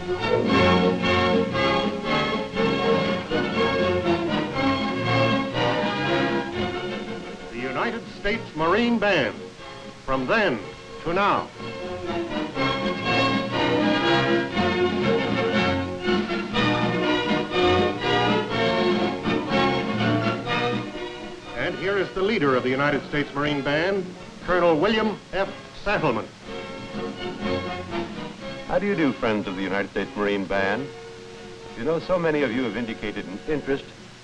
The United States Marine Band, from then to now. And here is the leader of the United States Marine Band, Colonel William F. Santelmann. How do you do, friends of the United States Marine Band? You know, so many of you have indicated an interest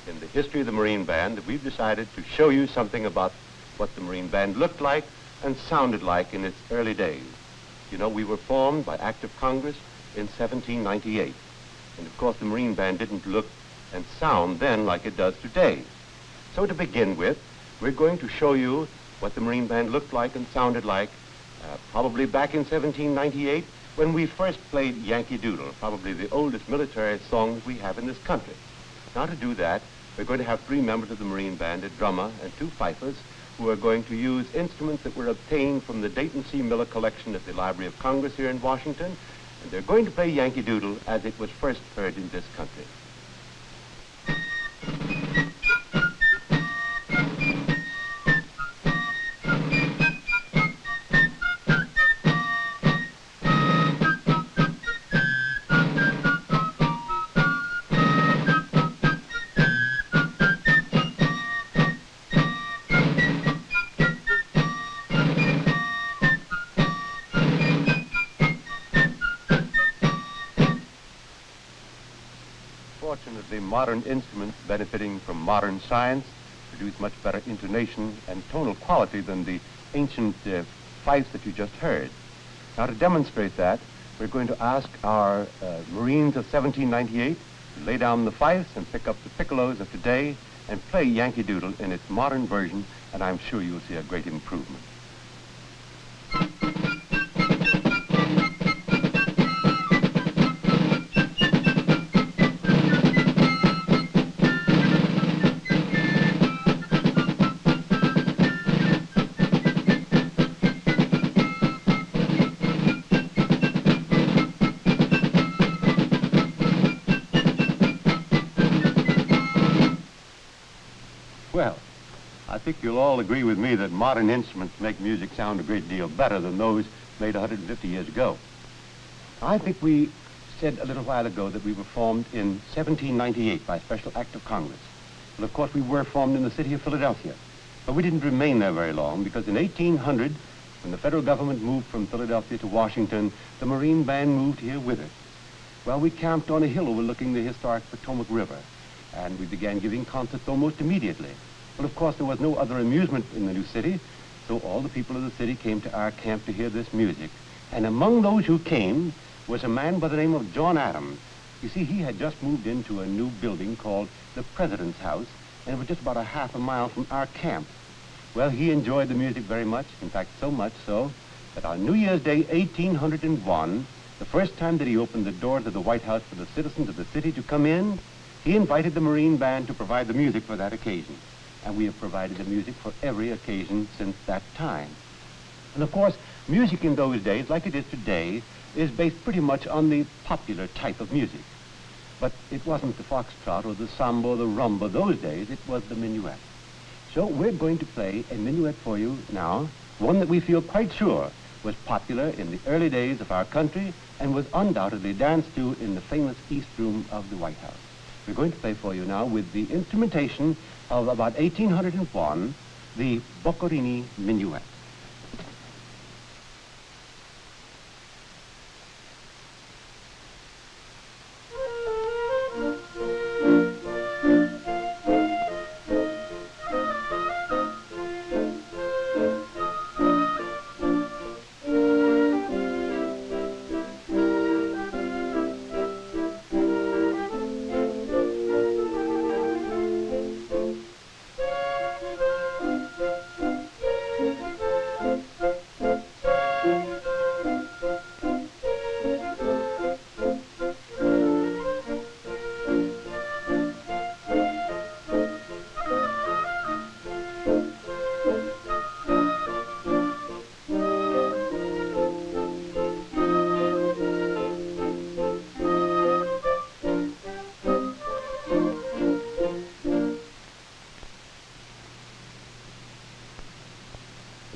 in the history of the Marine Band that we've decided to show you something about what the Marine Band looked like and sounded like in its early days. You know, we were formed by Act of Congress in 1798. And of course, the Marine Band didn't look and sound then like it does today. So to begin with, we're going to show you what the Marine Band looked like and sounded like probably back in 1798 when we first played Yankee Doodle, probably the oldest military song that we have in this country. Now to do that, we're going to have 3 members of the Marine Band, a drummer and 2 fifers, who are going to use instruments that were obtained from the Dayton C. Miller collection at the Library of Congress here in Washington, and they're going to play Yankee Doodle as it was first heard in this country. Fortunately, modern instruments benefiting from modern science produce much better intonation and tonal quality than the ancient fifes that you just heard. Now to demonstrate that, we're going to ask our Marines of 1798 to lay down the fifes and pick up the piccolos of today and play Yankee Doodle in its modern version, and I'm sure you'll see a great improvement. Well, I think you'll all agree with me that modern instruments make music sound a great deal better than those made 150 years ago. I think we said a little while ago that we were formed in 1798 by special act of Congress. Well, of course, we were formed in the city of Philadelphia, but we didn't remain there very long because in 1800, when the federal government moved from Philadelphia to Washington, the Marine Band moved here with it. Well, we camped on a hill overlooking the historic Potomac River, and we began giving concerts almost immediately. Well, of course, there was no other amusement in the new city, so all the people of the city came to our camp to hear this music. And among those who came was a man by the name of John Adams. You see, he had just moved into a new building called the President's House, and it was just about a half a mile from our camp. Well, he enjoyed the music very much, in fact, so much so that on New Year's Day, 1801, the first time that he opened the doors of the White House for the citizens of the city to come in, he invited the Marine Band to provide the music for that occasion. And we have provided the music for every occasion since that time. And of course, music in those days, like it is today, is based pretty much on the popular type of music. But it wasn't the foxtrot or the samba or the rumba those days, it was the minuet. So we're going to play a minuet for you now, one that we feel quite sure was popular in the early days of our country and was undoubtedly danced to in the famous East Room of the White House. We're going to play for you now with the instrumentation of about 1801, the Boccherini Minuet.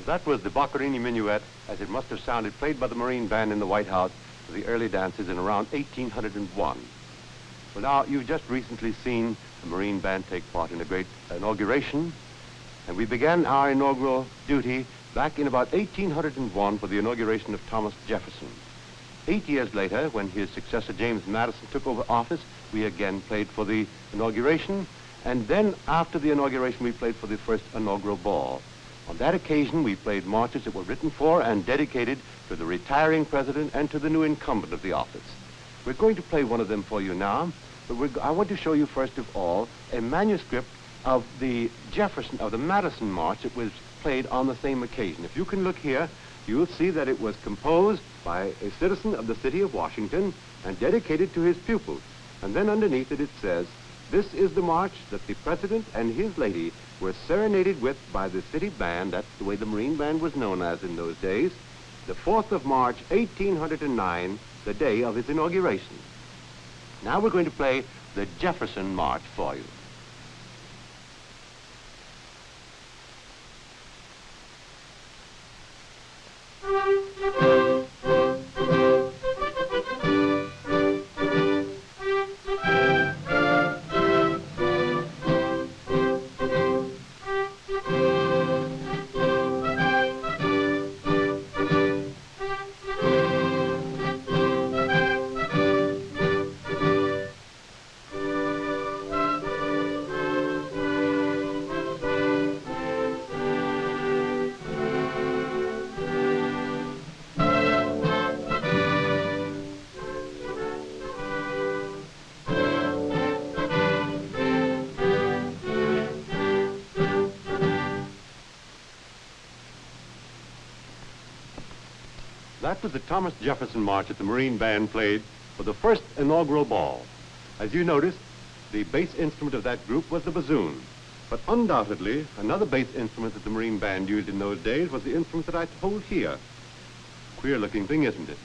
That was the Boccherini Minuet, as it must have sounded, played by the Marine Band in the White House for the early dances in around 1801. Well, now, you've just recently seen the Marine Band take part in a great inauguration, and we began our inaugural duty back in about 1801 for the inauguration of Thomas Jefferson. 8 years later, when his successor James Madison took over office, we again played for the inauguration, and then after the inauguration we played for the first inaugural ball. On that occasion we played marches that were written for and dedicated to the retiring president and to the new incumbent of the office. We're going to play one of them for you now, but I want to show you first of all a manuscript of the Madison March that was played on the same occasion. If you can look here, you'll see that it was composed by a citizen of the city of Washington and dedicated to his pupils. And then underneath it says, "This is the march that the president and his lady were serenaded with by the city band," that's the way the Marine Band was known as in those days, "the 4th of March, 1809, the day of his inauguration." Now we're going to play the Jefferson March for you. That was the Thomas Jefferson March that the Marine Band played for the first inaugural ball. As you noticed, the bass instrument of that group was the bassoon. But undoubtedly, another bass instrument that the Marine Band used in those days was the instrument that I hold here. Queer looking thing, isn't it?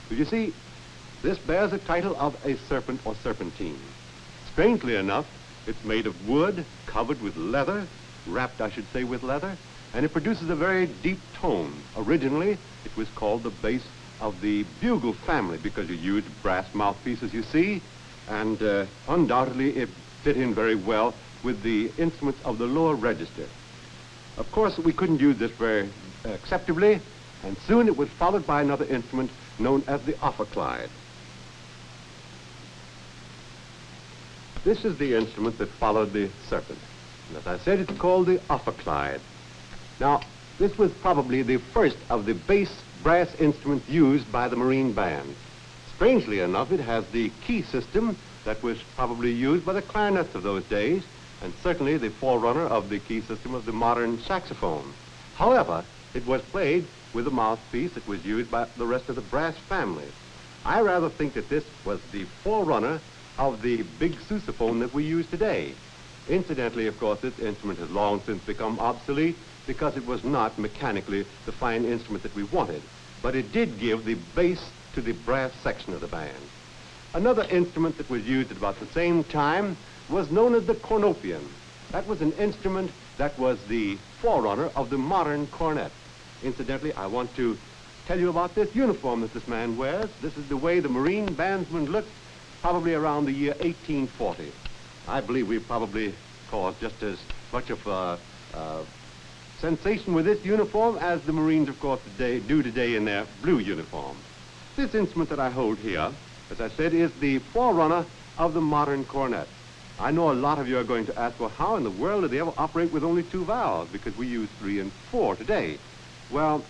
But you see, this bears the title of a serpent or serpentine. Strangely enough, it's made of wood, covered with leather, wrapped, I should say, with leather, and it produces a very deep tone. Originally, it was called the bass of the bugle family because you used brass mouthpieces, you see, and undoubtedly it fit in very well with the instruments of the lower register. Of course, we couldn't use this very acceptably, and soon it was followed by another instrument known as the ophicleide. This is the instrument that followed the serpent. And as I said, it's called the ophicleide. Now, this was probably the first of the bass brass instruments used by the Marine Band. Strangely enough, it has the key system that was probably used by the clarinets of those days, and certainly the forerunner of the key system of the modern saxophone. However, it was played with a mouthpiece that was used by the rest of the brass family. I rather think that this was the forerunner of the big sousaphone that we use today. Incidentally, of course, this instrument has long since become obsolete because it was not mechanically the fine instrument that we wanted, but it did give the bass to the brass section of the band. Another instrument that was used at about the same time was known as the cornopian. That was an instrument that was the forerunner of the modern cornet. Incidentally, I want to tell you about this uniform that this man wears. This is the way the Marine bandsman looked probably around the year 1840. I believe we probably caused just as much of a sensation with this uniform as the Marines, of course, do today in their blue uniform. This instrument that I hold here, as I said, is the forerunner of the modern cornet. I know a lot of you are going to ask, well, how in the world do they ever operate with only 2 valves? Because we use 3 and 4 today. Well,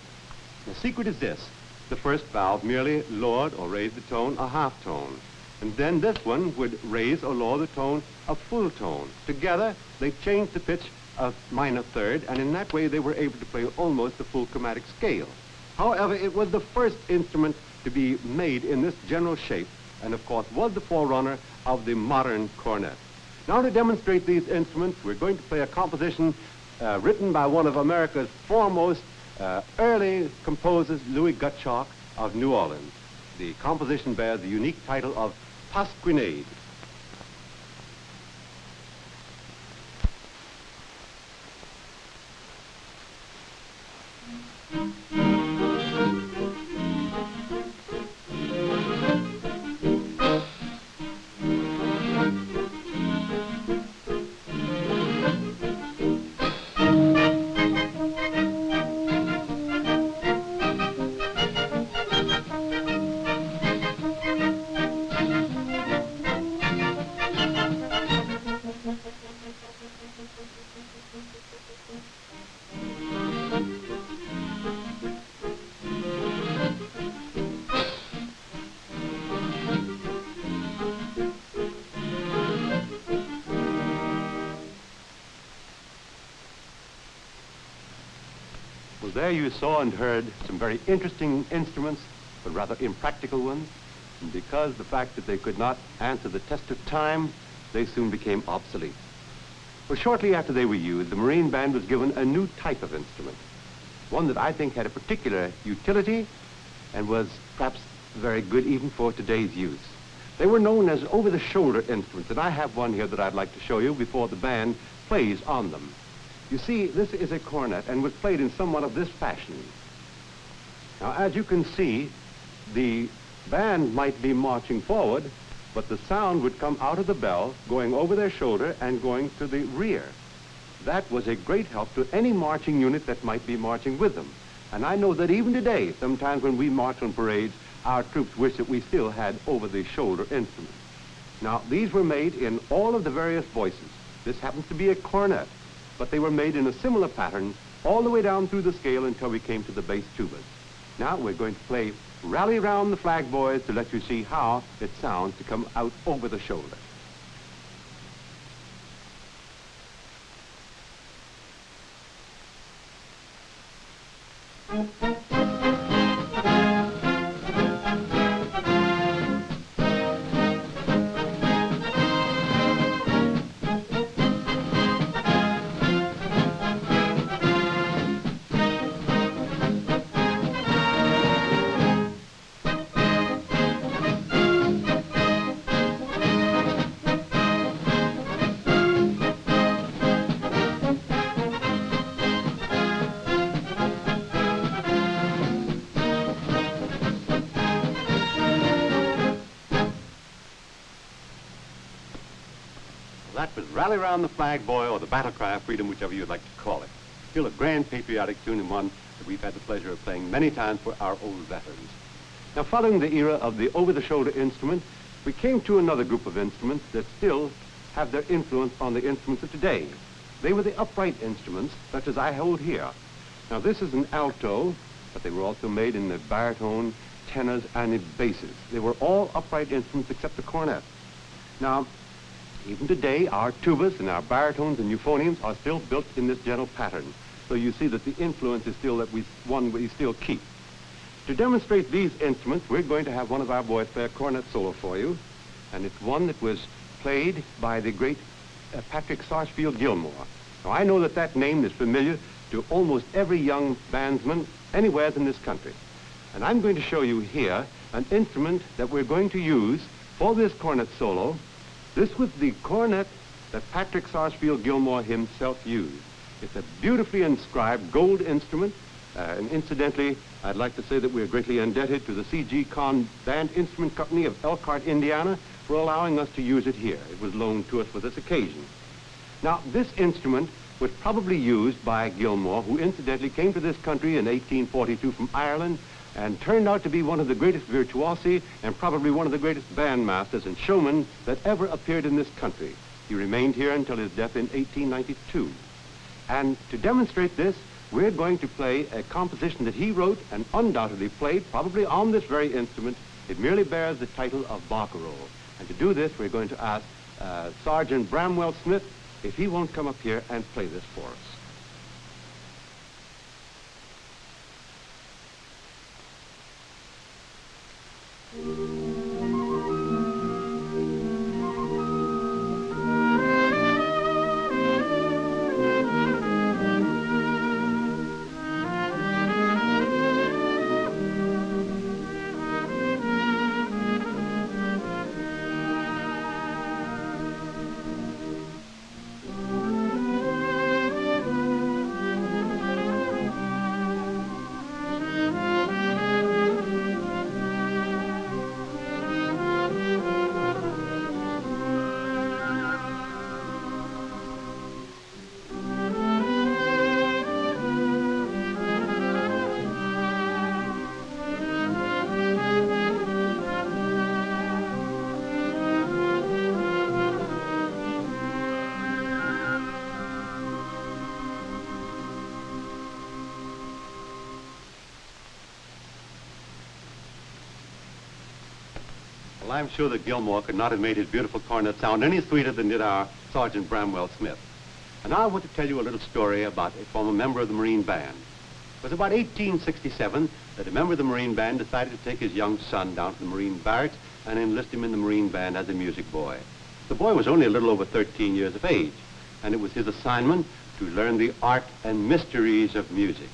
the secret is this. The first valve merely lowered or raised the tone a half tone. And then this one would raise or lower the tone a full tone. Together, they changed the pitch a minor third, and in that way they were able to play almost the full chromatic scale. However, it was the first instrument to be made in this general shape, and of course was the forerunner of the modern cornet. Now, to demonstrate these instruments, we're going to play a composition written by one of America's foremost early composers, Louis Gottschalk of New Orleans. The composition bears the unique title of Pasquinade. Well, there you saw and heard some very interesting instruments, but rather impractical ones. And because the fact that they could not answer the test of time, they soon became obsolete. Well, shortly after they were used, the Marine Band was given a new type of instrument, one that I think had a particular utility and was perhaps very good even for today's use. They were known as over-the-shoulder instruments, and I have one here that I'd like to show you before the band plays on them. You see, this is a cornet and was played in somewhat of this fashion. Now, as you can see, the band might be marching forward, but the sound would come out of the bell, going over their shoulder and going to the rear. That was a great help to any marching unit that might be marching with them. And I know that even today, sometimes when we march on parades, our troops wish that we still had over-the-shoulder instruments. Now, these were made in all of the various voices. This happens to be a cornet, but they were made in a similar pattern all the way down through the scale until we came to the bass tubas. Now we're going to play Rally Round the Flag, Boys, to let you see how it sounds to come out over the shoulder. That was Rally Round the Flag, Boy, or the Battle Cry of Freedom, whichever you'd like to call it. Still a grand patriotic tune, and one that we've had the pleasure of playing many times for our old veterans. Now, following the era of the over-the-shoulder instrument, we came to another group of instruments that still have their influence on the instruments of today. They were the upright instruments, such as I hold here. Now, this is an alto, but they were also made in the baritone, tenors, and in basses. They were all upright instruments except the cornet. Now, even today, our tubas and our baritones and euphoniums are still built in this general pattern. So you see that the influence is still one we still keep. To demonstrate these instruments, we're going to have one of our boys play a cornet solo for you. And it's one that was played by the great Patrick Sarsfield Gilmore. Now, I know that that name is familiar to almost every young bandsman anywhere in this country. And I'm going to show you here an instrument that we're going to use for this cornet solo. This was the cornet that Patrick Sarsfield Gilmore himself used. It's a beautifully inscribed gold instrument, and incidentally, I'd like to say that we're greatly indebted to the C.G. Conn Band Instrument Company of Elkhart, Indiana, for allowing us to use it here. It was loaned to us for this occasion. Now, this instrument was probably used by Gilmore, who incidentally came to this country in 1842 from Ireland, and turned out to be one of the greatest virtuosi and probably one of the greatest bandmasters and showmen that ever appeared in this country. He remained here until his death in 1892. And to demonstrate this, we're going to play a composition that he wrote and undoubtedly played, probably on this very instrument. It merely bears the title of Barcarolle. And to do this, we're going to ask Sergeant Bramwell Smith if he won't come up here and play this for us. Well, I'm sure that Gilmore could not have made his beautiful cornet sound any sweeter than did our Sergeant Bramwell Smith. And now I want to tell you a little story about a former member of the Marine Band. It was about 1867 that a member of the Marine Band decided to take his young son down to the Marine barracks and enlist him in the Marine Band as a music boy. The boy was only a little over 13 years of age, and it was his assignment to learn the art and mysteries of music.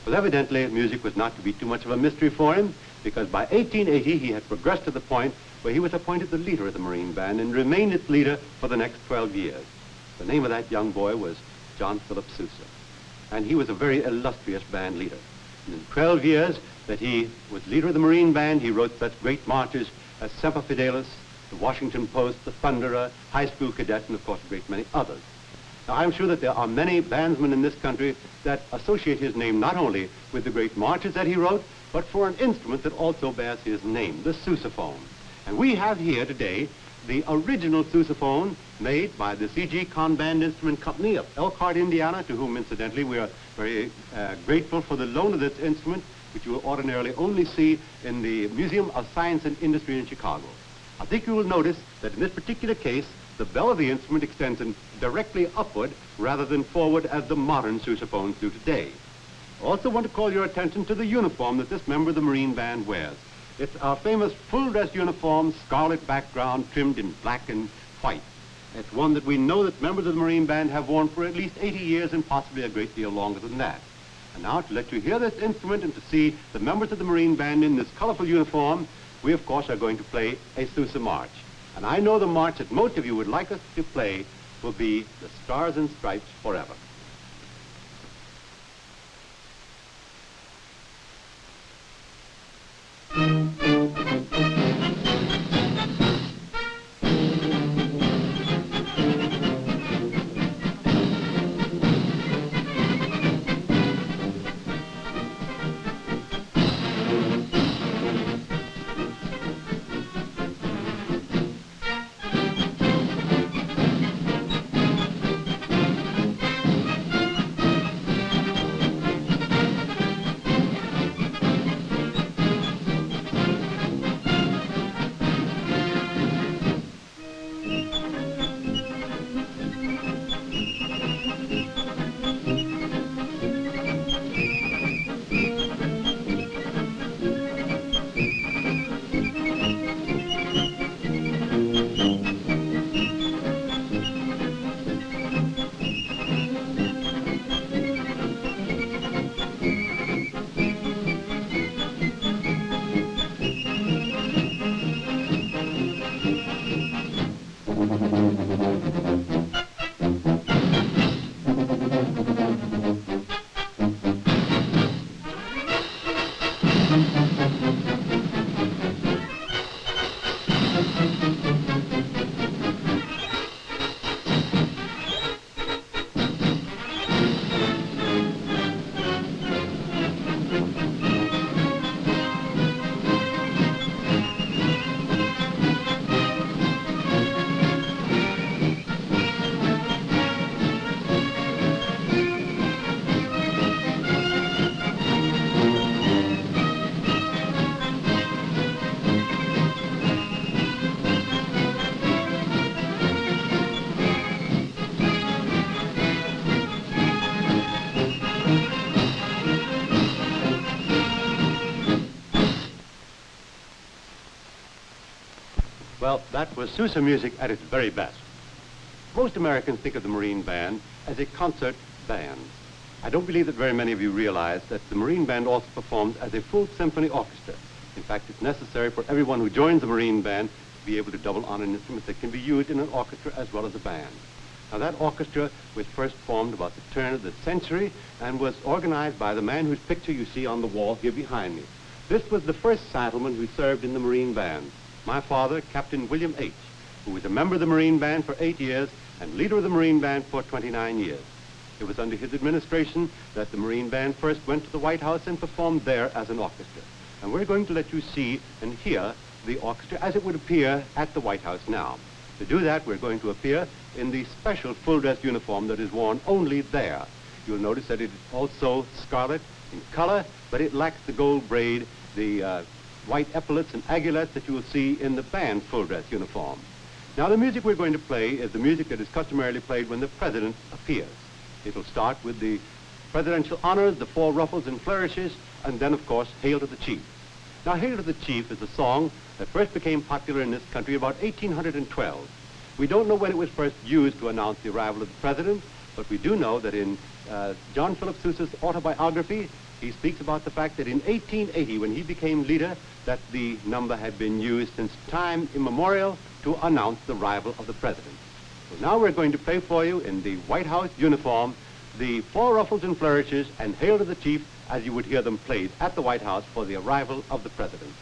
But evidently, music was not to be too much of a mystery for him, because by 1880 he had progressed to the point where he was appointed the leader of the Marine Band and remained its leader for the next 12 years. The name of that young boy was John Philip Sousa, and he was a very illustrious band leader. And in 12 years that he was leader of the Marine Band, he wrote such great marches as Semper Fidelis, the Washington Post, the Thunderer, High School Cadet, and of course a great many others. Now, I'm sure that there are many bandsmen in this country that associate his name not only with the great marches that he wrote, but for an instrument that also bears his name, the sousaphone. And we have here today the original sousaphone made by the C.G. Conn Band Instrument Company of Elkhart, Indiana, to whom, incidentally, we are very grateful for the loan of this instrument, which you will ordinarily only see in the Museum of Science and Industry in Chicago. I think you will notice that in this particular case, the bell of the instrument extends directly upward rather than forward as the modern sousaphones do today. I also want to call your attention to the uniform that this member of the Marine Band wears. It's our famous full-dress uniform, scarlet background, trimmed in black and white. It's one that we know that members of the Marine Band have worn for at least 80 years and possibly a great deal longer than that. And now, to let you hear this instrument and to see the members of the Marine Band in this colorful uniform, we, of course, are going to play a Sousa march. And I know the march that most of you would like us to play will be the Stars and Stripes Forever. Well, that was Sousa music at its very best. Most Americans think of the Marine Band as a concert band. I don't believe that very many of you realize that the Marine Band also performs as a full symphony orchestra. In fact, it's necessary for everyone who joins the Marine Band to be able to double on an instrument that can be used in an orchestra as well as a band. Now, that orchestra was first formed about the turn of the century and was organized by the man whose picture you see on the wall here behind me. This was the first Santelmann who served in the Marine Band. My father, Captain William H., who was a member of the Marine Band for 8 years and leader of the Marine Band for 29 years. It was under his administration that the Marine Band first went to the White House and performed there as an orchestra. And we're going to let you see and hear the orchestra as it would appear at the White House now. To do that, we're going to appear in the special full-dress uniform that is worn only there. You'll notice that it is also scarlet in color, but it lacks the gold braid, the white epaulets and aiguillettes that you will see in the band's full dress uniform. Now, the music we're going to play is the music that is customarily played when the president appears. It'll start with the presidential honors, the four ruffles and flourishes, and then, of course, Hail to the Chief. Now, Hail to the Chief is a song that first became popular in this country about 1812. We don't know when it was first used to announce the arrival of the president, but we do know that in John Philip Sousa's autobiography, he speaks about the fact that in 1880, when he became leader, that the number had been used since time immemorial to announce the arrival of the president. So now we're going to play for you in the White House uniform, the Four Ruffles and Flourishes and Hail to the Chief, as you would hear them played at the White House for the arrival of the president.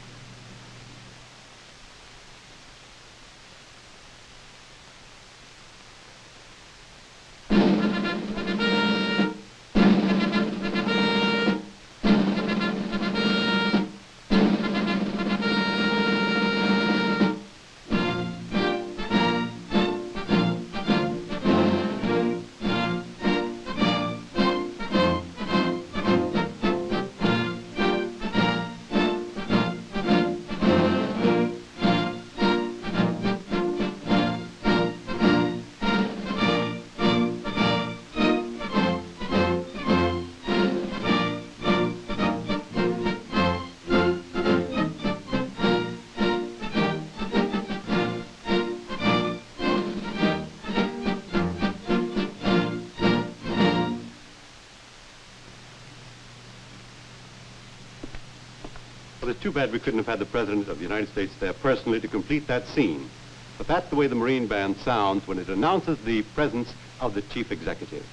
Well, it's too bad we couldn't have had the President of the United States there personally to complete that scene. But that's the way the Marine Band sounds when it announces the presence of the Chief Executive.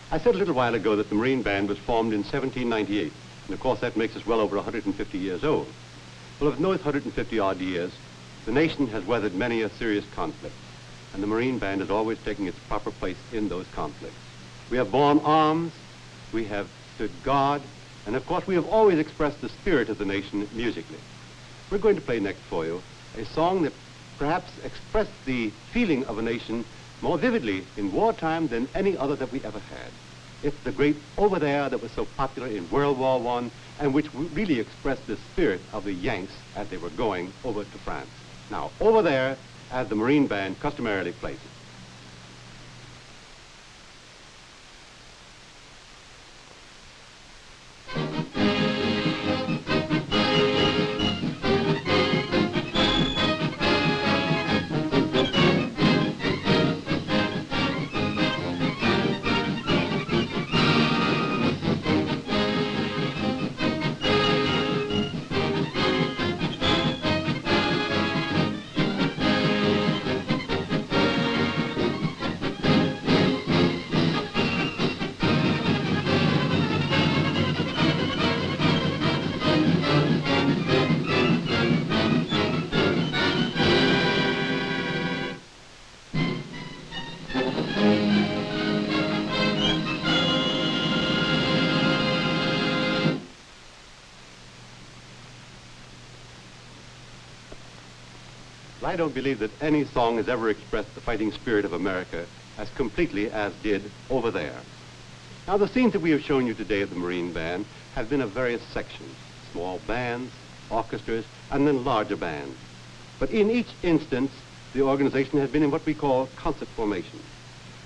I said a little while ago that the Marine Band was formed in 1798, and of course that makes us well over 150 years old. Well, in those 150-odd years, the nation has weathered many a serious conflict, and the Marine Band is always taking its proper place in those conflicts. We have borne arms, we have stood guard, and of course we have always expressed the spirit of the nation musically. We're going to play next for you a song that perhaps expressed the feeling of a nation more vividly in wartime than any other that we ever had. It's the great Over There that was so popular in World War I and which really expressed the spirit of the Yanks as they were going over to France. Now, Over There, as the Marine Band customarily plays it. I don't believe that any song has ever expressed the fighting spirit of America as completely as did Over There. Now, the scenes that we have shown you today at the Marine Band have been of various sections, small bands, orchestras, and then larger bands. But in each instance, the organization has been in what we call concert formation.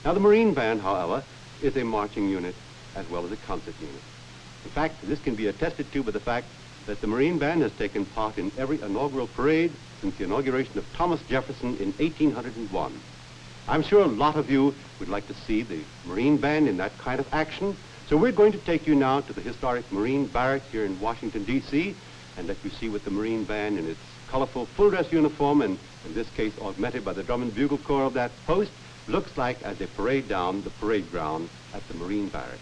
Now, the Marine Band, however, is a marching unit as well as a concert unit. In fact, this can be attested to by the fact that the Marine Band has taken part in every inaugural parade since the inauguration of Thomas Jefferson in 1801. I'm sure a lot of you would like to see the Marine Band in that kind of action, so we're going to take you now to the historic Marine Barracks here in Washington, D.C., and let you see what the Marine Band in its colorful full-dress uniform, and in this case augmented by the drum and bugle corps of that post, looks like as they parade down the parade ground at the Marine Barracks.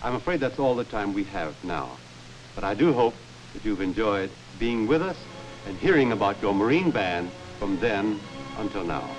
I'm afraid that's all the time we have now. But I do hope that you've enjoyed being with us and hearing about your Marine Band from then until now.